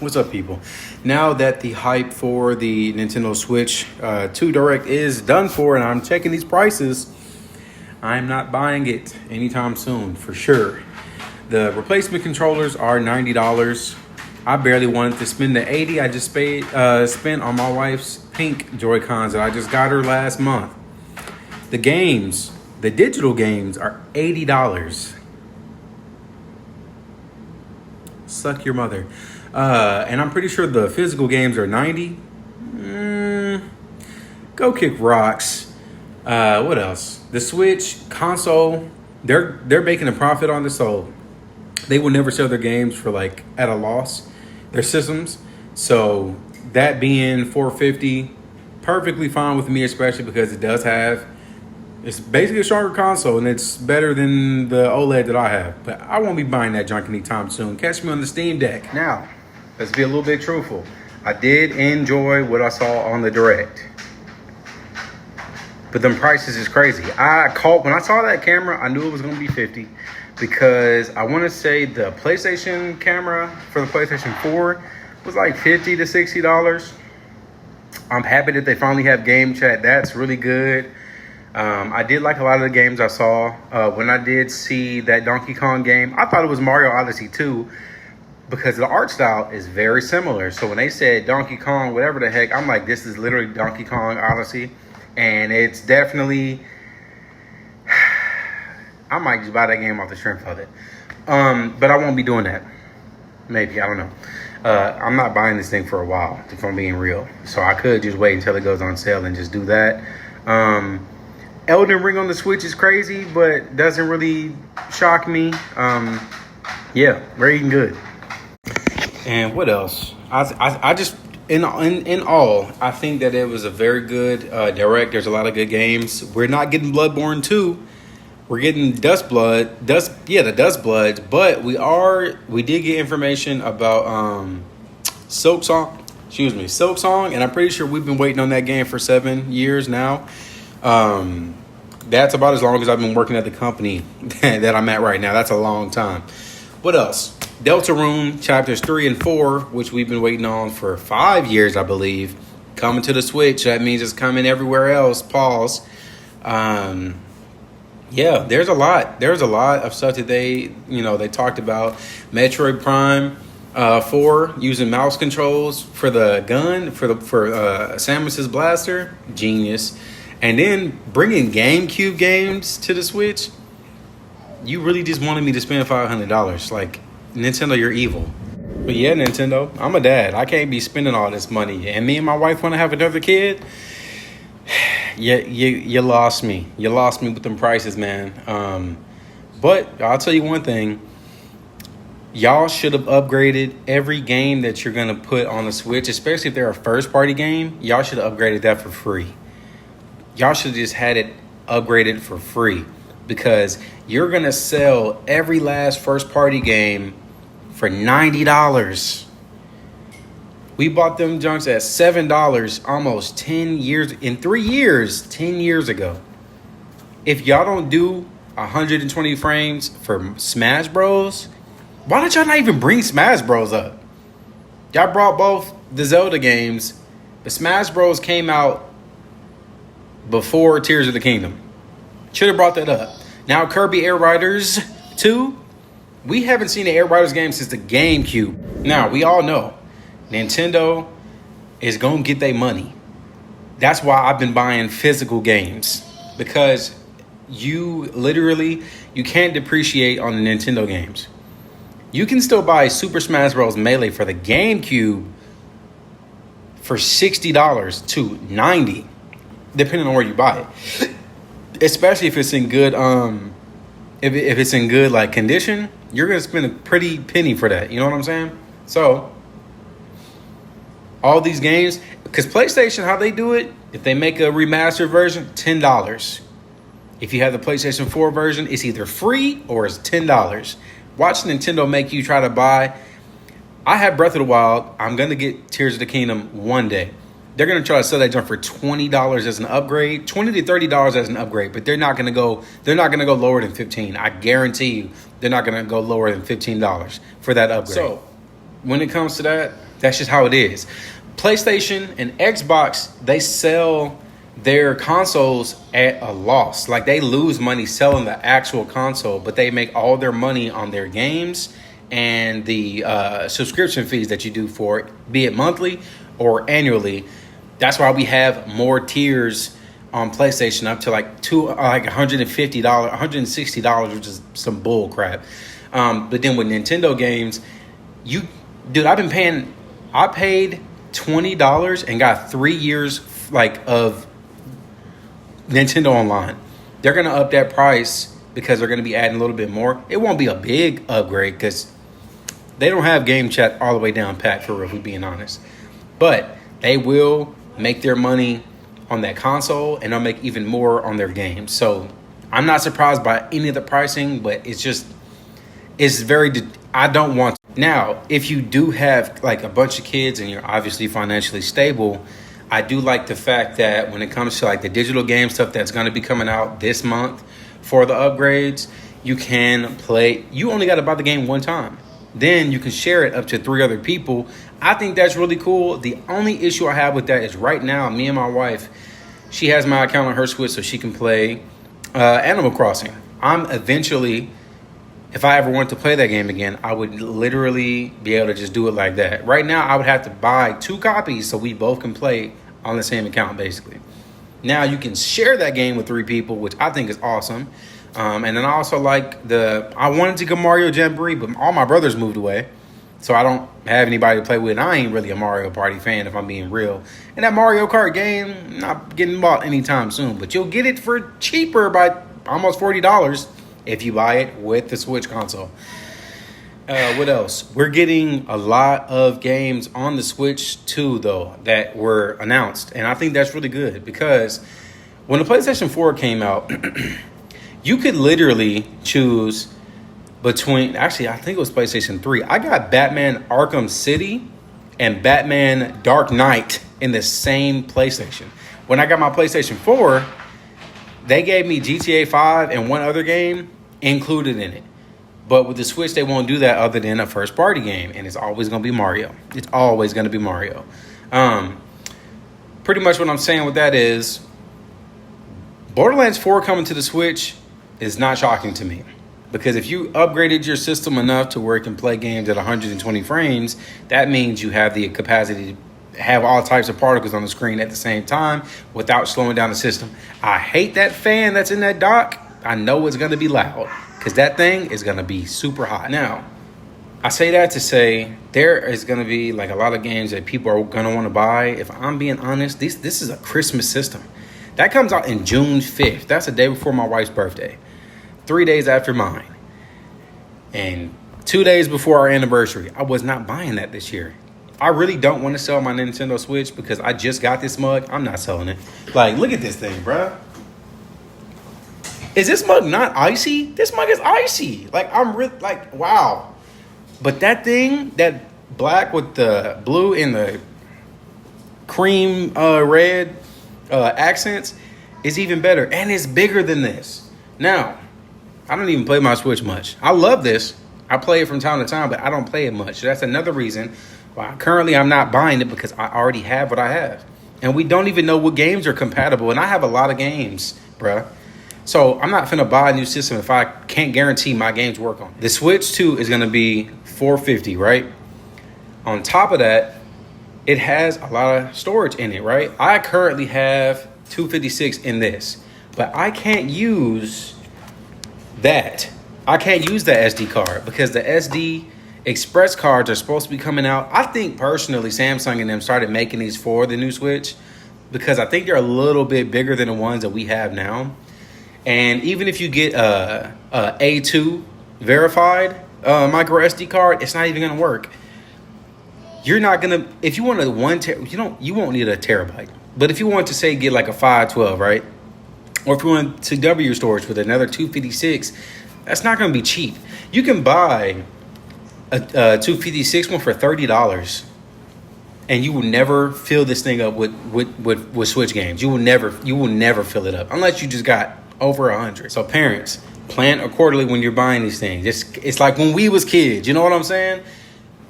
What's up, people? Now that the hype for the Nintendo Switch 2 Direct is done for, and I'm checking these prices, I'm not buying it anytime soon, for sure. The replacement controllers are $90. I barely wanted to spend the $80 I just spent on my wife's pink Joy-Cons that I just got her last month. The games, the digital games, are $80. Suck your mother. And I'm pretty sure the physical games are $90. Go kick rocks. What else? The Switch console, they're making a profit on this, so they will never sell their games for like at a loss. Their systems. So that being $450, perfectly fine with me, especially because it's basically a stronger console, and it's better than the OLED that I have. But I won't be buying that junk anytime soon. Catch me on the Steam Deck. Now, let's be a little bit truthful. I did enjoy what I saw on the Direct. But them prices is crazy. When I saw that camera, I knew it was going to be $50. Because I want to say the PlayStation camera for the PlayStation 4 was like $50 to $60. I'm happy that they finally have game chat. That's really good. I did like a lot of the games I saw. When I did see that Donkey Kong game, I thought it was Mario Odyssey 2 because the art style is very similar. So when they said Donkey Kong, whatever the heck, I'm like, this is literally Donkey Kong Odyssey. And it's definitely... I might just buy that game off the strength of it. But I won't be doing that. Maybe, I don't know. I'm not buying this thing for a while, if I'm being real. So I could just wait until it goes on sale and just do that. Elden Ring on the Switch is crazy, but doesn't really shock me. Yeah, very good. And what else? I just in all, I think that it was a very good Direct. There's a lot of good games. We're not getting Bloodborne 2. We're getting the Dust Bloods, but we did get information about Silksong, and I'm pretty sure we've been waiting on that game for 7 years now. That's about as long as I've been working at the company that I'm at right now. That's a long time. What else? Deltarune chapters 3 and 4, which we've been waiting on for 5 years, I believe, coming to the Switch. That means it's coming everywhere else. Pause. Yeah, there's a lot. There's a lot of stuff that they talked about. Metroid Prime 4 using mouse controls for the gun for Samus's blaster, genius. And then bringing GameCube games to the Switch. You really just wanted me to spend $500. Like, Nintendo, you're evil. But yeah, Nintendo, I'm a dad. I can't be spending all this money. And me and my wife want to have another kid. You lost me. You lost me with them prices, man. But I'll tell you one thing. Y'all should have upgraded every game that you're going to put on the Switch, especially if they're a first-party game. Y'all should have upgraded that for free. Y'all should have just had it upgraded for free because you're going to sell every last first-party game for $90. We bought them junks at $7 almost 10 years, in 3 years, 10 years ago. If y'all don't do 120 frames for Smash Bros, why don't y'all not even bring Smash Bros up? Y'all brought both the Zelda games, but Smash Bros came out before Tears of the Kingdom. Should have brought that up. Now Kirby Air Riders 2, we haven't seen the Air Riders game since the GameCube. Now, we all know Nintendo is going to get their money. That's why I've been buying physical games. Because you can't depreciate on the Nintendo games. You can still buy Super Smash Bros. Melee for the GameCube for $60 to $90, depending on where you buy it. Especially if it's in good, if it's in good like condition, you're going to spend a pretty penny for that. You know what I'm saying? So all these games, because PlayStation, how they do it, if they make a remastered version, $10. If you have the PlayStation 4 version, it's either free or it's $10. Watch Nintendo make you try to buy. I have Breath of the Wild. I'm going to get Tears of the Kingdom one day. They're going to try to sell that junk for $20 as an upgrade, $20 to $30 as an upgrade, but they're not going to go lower than $15. I guarantee you they're not going to go lower than $15 for that upgrade. So when it comes to that, That's just how it is. PlayStation and Xbox, they sell their consoles at a loss. Like, they lose money selling the actual console, but they make all their money on their games and the subscription fees that you do for it, be it monthly or annually. That's why we have more tiers on PlayStation, up to like $150, $160, which is some bull crap. But then with Nintendo games, I paid $20 and got 3 years of Nintendo Online. They're gonna up that price because they're gonna be adding a little bit more. It won't be a big upgrade because they don't have game chat all the way down pat, for real, if we're being honest. But they will make their money on that console, and they'll make even more on their games. So I'm not surprised by any of the pricing, but I don't want to. Now, if you do have like a bunch of kids and you're obviously financially stable, I do like the fact that when it comes to like the digital game stuff that's going to be coming out this month for the upgrades, you only got to buy the game one time. Then you can share it up to 3 other people. I think that's really cool. The only issue I have with that is right now, me and my wife, she has my account on her Switch so she can play Animal Crossing. If I ever want to play that game again, I would literally be able to just do it like that. Right now, I would have to buy 2 copies so we both can play on the same account, basically. Now, you can share that game with 3 people, which I think is awesome. And then I also I wanted to go Mario Jamboree, but all my brothers moved away. So I don't have anybody to play with. And I ain't really a Mario Party fan, if I'm being real. And that Mario Kart game, not getting bought anytime soon. But you'll get it for cheaper by almost $40 if you buy it with the Switch console. What else? We're getting a lot of games on the Switch too, though, that were announced. And I think that's really good because when the PlayStation 4 came out, you could literally choose between, actually, I think it was PlayStation 3. I got Batman Arkham City and Batman Dark Knight in the same PlayStation. When I got my PlayStation 4, they gave me GTA 5 and one other game included in it. But with the Switch, they won't do that other than a first-party game, and it's always going to be Mario. It's always going to be Mario. Pretty much what I'm saying with that is Borderlands 4 coming to the Switch is not shocking to me. Because if you upgraded your system enough to where it can play games at 120 frames, that means you have the capacity to have all types of particles on the screen at the same time without slowing down the system. I hate that fan that's in that dock. I know it's going to be loud because that thing is going to be super hot. Now, I say that to say there is going to be like a lot of games that people are going to want to buy. If I'm being honest, this is a Christmas system. That comes out in June 5th. That's the day before my wife's birthday. 3 days after mine. And 2 days before our anniversary. I was not buying that this year. I really don't want to sell my Nintendo Switch because I just got this mug. I'm not selling it. Like, look at this thing, bruh. Is this mug not icy? This mug is icy. Like, wow. But that thing, that black with the blue and the cream red accents is even better. And it's bigger than this. Now, I don't even play my Switch much. I love this. I play it from time to time, but I don't play it much. So that's another reason why currently I'm not buying it, because I already have what I have. And we don't even know what games are compatible. And I have a lot of games, bruh. So I'm not finna buy a new system if I can't guarantee my games work on it. The Switch 2 is going to be $450, right? On top of that, it has a lot of storage in it, right? I currently have 256 in this, but I can't use that. I can't use the SD card because the SD Express cards are supposed to be coming out. I think personally Samsung and them started making these for the new Switch because I think they're a little bit bigger than the ones that we have now. And even if you get a A2 verified micro SD card, it's not even going to work. You're not going to, if you want you won't need a terabyte. But if you want to say get like a 512, right? Or if you want to double your storage with another 256, that's not going to be cheap. You can buy a 256 one for $30, and you will never fill this thing up with Switch games. You will never fill it up unless you just got over 100. So parents, plan accordingly when you're buying these things. It's like when we was kids. You know what I'm saying?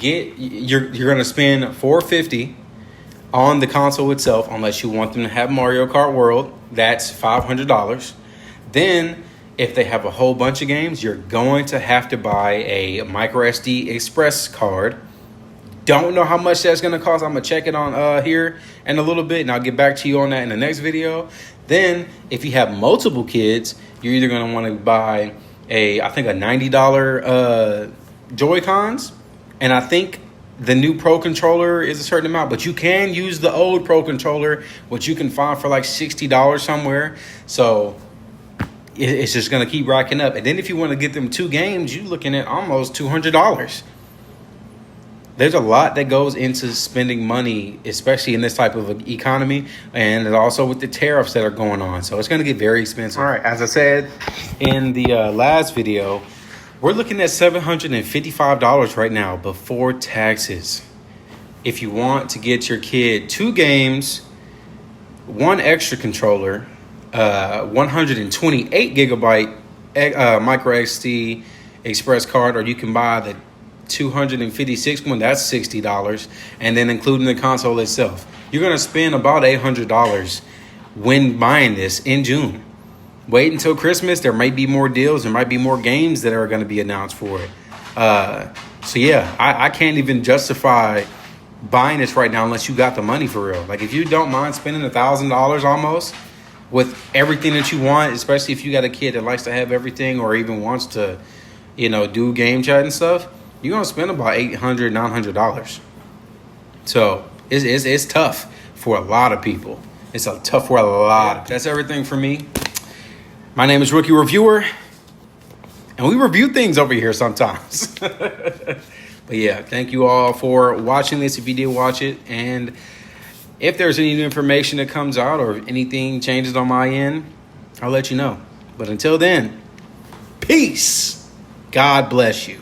you're gonna spend $450 on the console itself, unless you want them to have Mario Kart World. That's $500. Then, if they have a whole bunch of games, you're going to have to buy a micro SD express card. Don't know how much that's going to cost. I'm going to check it on here in a little bit, and I'll get back to you on that in the next video. Then, if you have multiple kids, you're either going to want to buy I think a $90 Joy-Cons, and I think the new Pro Controller is a certain amount, but you can use the old Pro Controller, which you can find for like $60 somewhere. So it's just going to keep racking up. And then if you want to get them 2 games, you're looking at almost $200. There's a lot that goes into spending money, especially in this type of economy, and also with the tariffs that are going on. So it's going to get very expensive. All right, as I said in the last video, we're looking at $755 right now before taxes. If you want to get your kid 2 games, 1 extra controller, 128 gigabyte micro SD express card, or you can buy the 256 one, that's $60, and then including the console itself, you're going to spend about $800 when buying this in June. Wait until Christmas. There might be more deals. There might be more games that are going to be announced for it. So yeah, I can't even justify buying this right now unless you got the money for real. Like, if you don't mind spending $1,000 almost with everything that you want, especially if you got a kid that likes to have everything or even wants to, do game chat and stuff, you're going to spend about $800, $900. So it's tough for a lot of people. It's tough for a lot. That's everything for me. My name is Rookie Reviewer, and we review things over here sometimes. But yeah, thank you all for watching this, if you did watch it. And if there's any new information that comes out or anything changes on my end, I'll let you know. But until then, peace. God bless you.